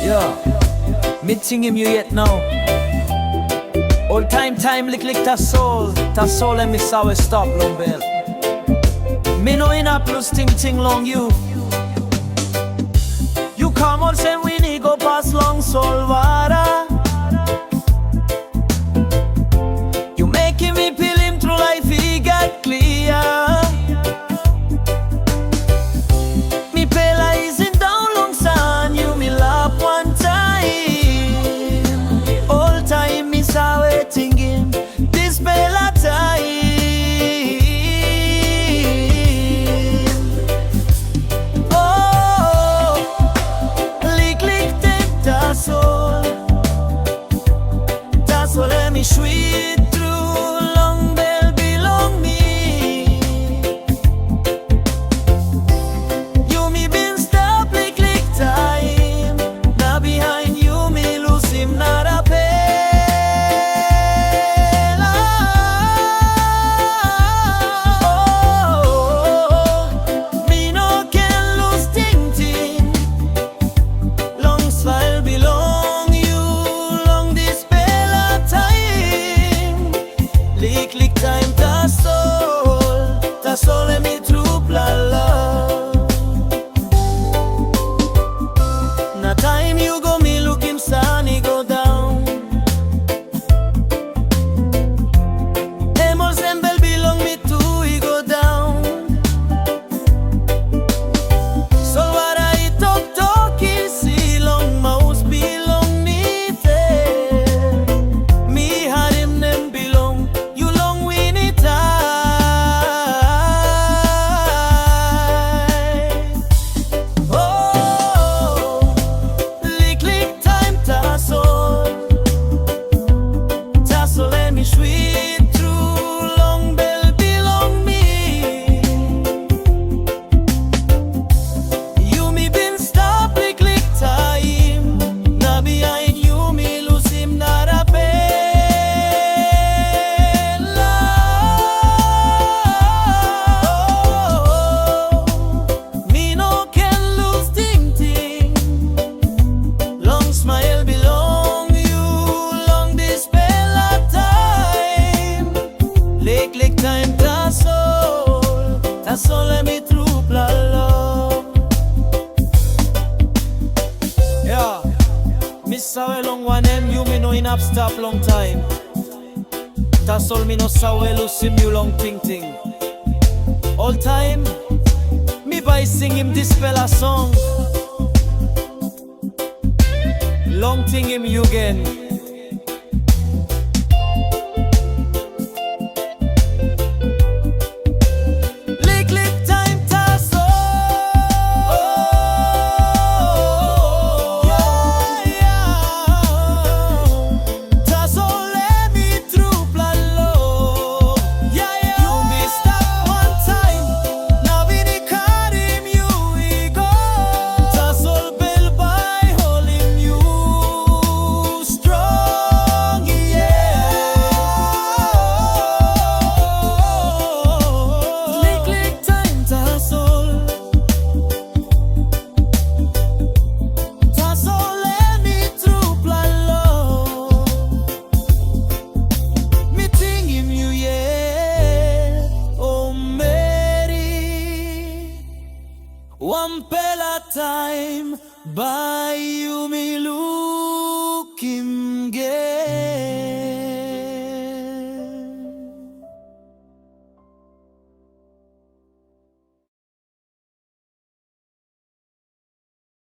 Yeah, me singing you yet now. Old time, Liklik, Tasol. Tasol and me saw stop long bell. Me know in a plus ting long you. You come on say we need go pass long soul water. You making me feel him through life he get clear. Me pela isn't down long son you me laugh one time. Old time me saw waiting him this pela time. Tasol let me sweet through long bell belong me. You me been stop Liklik time. Now behind you me lose him not a pain. Oh, me no can lose ting. Long smile belong. Liklik time, Tasol let me troop la love. Na time you go me looking sunny go down. Emos and bell belong me too, he go down. So what I talk is see long mouse belong me there. Me had him them belong. Sweet through long bell belong me. You me been stop Liklik time. Now behind you me lose him not a pain. Me no can lose ting. Long smile belong you long this Liklik time, Tasol let me troop la love. Yeah, me sawe long one and you me know in up stop long time. Tasol me no sawe lose him you long ting. All time, me by sing him this fella song. Long ting him you again. One pela time by